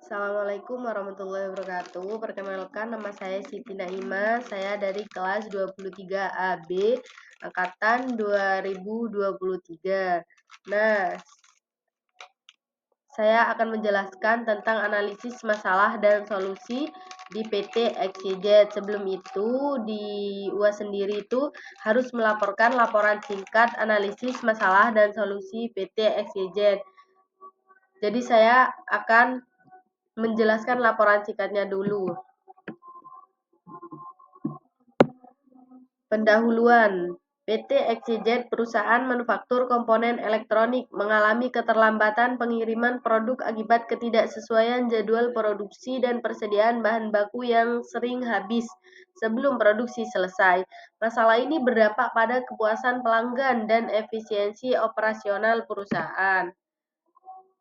Assalamualaikum warahmatullahi wabarakatuh. Perkenalkan, nama saya Siti Naima. Saya dari kelas 23 AB angkatan 2023. Nah, saya akan menjelaskan tentang analisis masalah dan solusi di PT XYZ. Sebelum itu, di UAS sendiri itu harus melaporkan laporan singkat analisis masalah dan solusi PT XYZ. Jadi saya akan menjelaskan laporan singkatnya dulu. Pendahuluan. PT XYZ, perusahaan manufaktur komponen elektronik, mengalami keterlambatan pengiriman produk akibat ketidaksesuaian jadwal produksi dan persediaan bahan baku yang sering habis sebelum produksi selesai. Masalah ini berdampak pada kepuasan pelanggan dan efisiensi operasional perusahaan.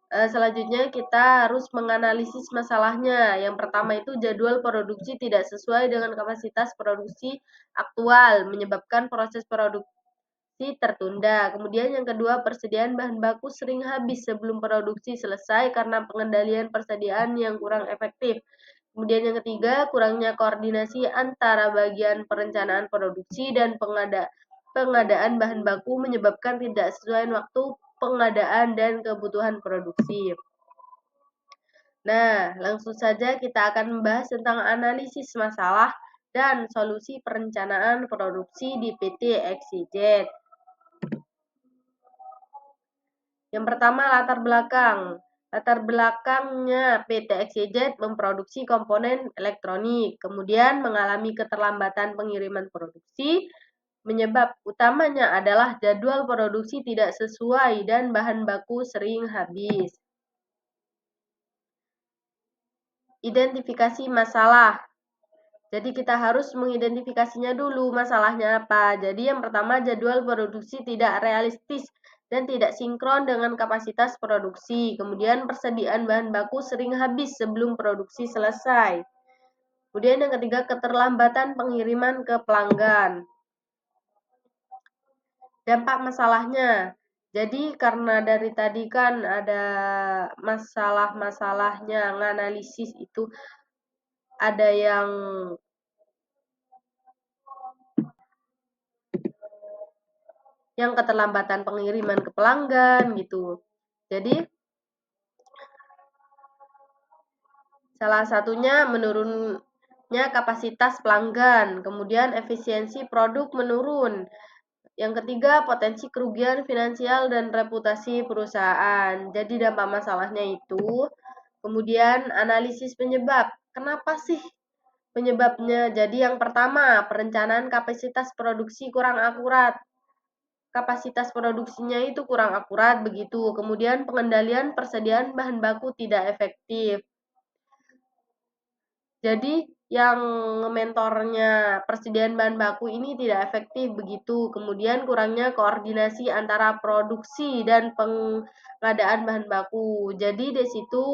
Selanjutnya kita harus menganalisis masalahnya. Yang pertama itu jadwal produksi tidak sesuai dengan kapasitas produksi aktual, menyebabkan proses produksi tertunda. Kemudian yang kedua, persediaan bahan baku sering habis sebelum produksi selesai karena pengendalian persediaan yang kurang efektif. Kemudian yang ketiga, kurangnya koordinasi antara bagian perencanaan produksi dan pengadaan bahan baku menyebabkan tidak sesuai waktu pengadaan dan kebutuhan produksi. Nah, langsung saja kita akan membahas tentang analisis masalah dan solusi perencanaan produksi di PT XYZ. Yang pertama, latar belakang. Latar belakangnya PT XYZ memproduksi komponen elektronik, kemudian mengalami keterlambatan pengiriman produksi. Penyebab utamanya adalah jadwal produksi tidak sesuai dan bahan baku sering habis. Identifikasi masalah. Jadi kita harus mengidentifikasinya dulu masalahnya apa. Jadi yang pertama, jadwal produksi tidak realistis dan tidak sinkron dengan kapasitas produksi. Kemudian persediaan bahan baku sering habis sebelum produksi selesai. Kemudian yang ketiga, keterlambatan pengiriman ke pelanggan. Dampak masalahnya. Jadi karena dari tadi kan ada masalah-masalahnya, nganalisis itu ada yang keterlambatan pengiriman ke pelanggan gitu. Jadi salah satunya menurunnya kapasitas pelanggan, kemudian efisiensi produk menurun. Yang ketiga, potensi kerugian finansial dan reputasi perusahaan. Jadi dampak masalahnya itu, kemudian analisis penyebab. Kenapa sih penyebabnya? Jadi yang pertama, perencanaan kapasitas produksi kurang akurat. Kapasitas produksinya itu kurang akurat begitu. Kemudian pengendalian persediaan bahan baku tidak efektif. Jadi yang mentornya persediaan bahan baku ini tidak efektif begitu. Kemudian kurangnya koordinasi antara produksi dan pengadaan bahan baku. Jadi di situ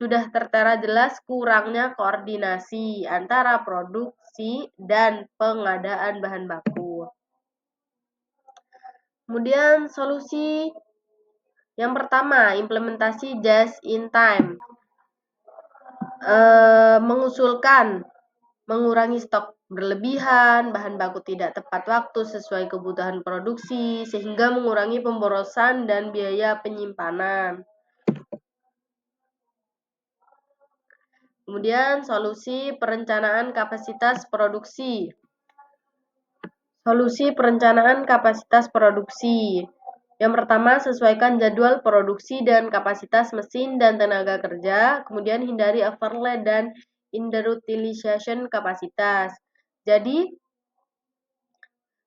sudah tertera jelas kurangnya koordinasi antara produksi dan pengadaan bahan baku. Kemudian solusi yang pertama, implementasi just in time. Mengusulkan mengurangi stok berlebihan, bahan baku tidak tepat waktu sesuai kebutuhan produksi, sehingga mengurangi pemborosan dan biaya penyimpanan. Kemudian solusi perencanaan kapasitas produksi. Solusi perencanaan kapasitas produksi. Yang pertama, sesuaikan jadwal produksi dan kapasitas mesin dan tenaga kerja. Kemudian hindari overload dan underutilization kapasitas. Jadi,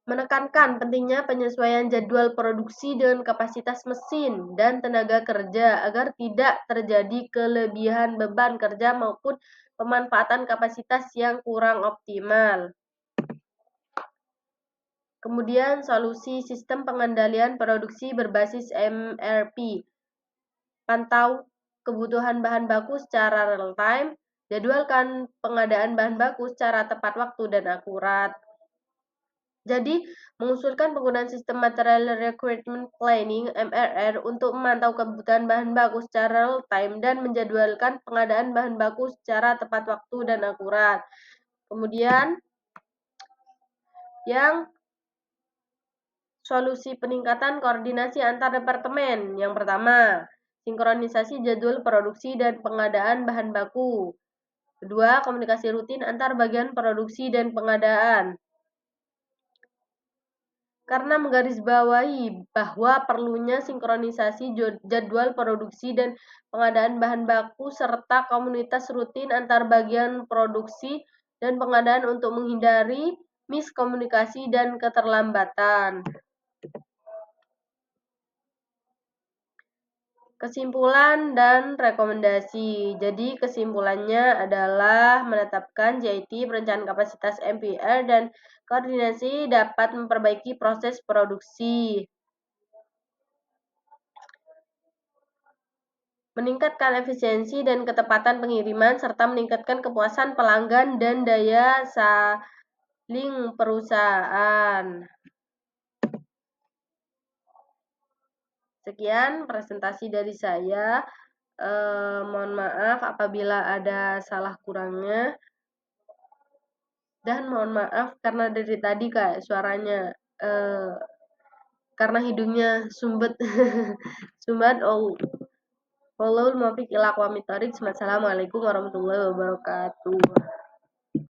menekankan pentingnya penyesuaian jadwal produksi dengan kapasitas mesin dan tenaga kerja agar tidak terjadi kelebihan beban kerja maupun pemanfaatan kapasitas yang kurang optimal. Kemudian solusi sistem pengendalian produksi berbasis MRP. Pantau kebutuhan bahan baku secara real time, jadwalkan pengadaan bahan baku secara tepat waktu dan akurat. Jadi, mengusulkan penggunaan sistem Material Requirement Planning (MRR) untuk memantau kebutuhan bahan baku secara real time dan menjadwalkan pengadaan bahan baku secara tepat waktu dan akurat. Kemudian, yang solusi peningkatan koordinasi antar departemen. Yang pertama, sinkronisasi jadwal produksi dan pengadaan bahan baku. Kedua, komunikasi rutin antar bagian produksi dan pengadaan. Karena menggarisbawahi bahwa perlunya sinkronisasi jadwal produksi dan pengadaan bahan baku serta komunitas rutin antar bagian produksi dan pengadaan untuk menghindari miskomunikasi dan keterlambatan. Kesimpulan dan rekomendasi. Jadi kesimpulannya adalah menetapkan JIT perencanaan kapasitas MPR dan koordinasi dapat memperbaiki proses produksi. Meningkatkan efisiensi dan ketepatan pengiriman serta meningkatkan kepuasan pelanggan dan daya saing perusahaan. Sekian presentasi dari saya. Mohon maaf apabila ada salah kurangnya. Dan mohon maaf karena dari tadi kayak suaranya karena hidungnya sumbet. Sumbat. Wallahul muwaffiq ila aqwamit thoriq. Wassalamualaikum warahmatullahi wabarakatuh.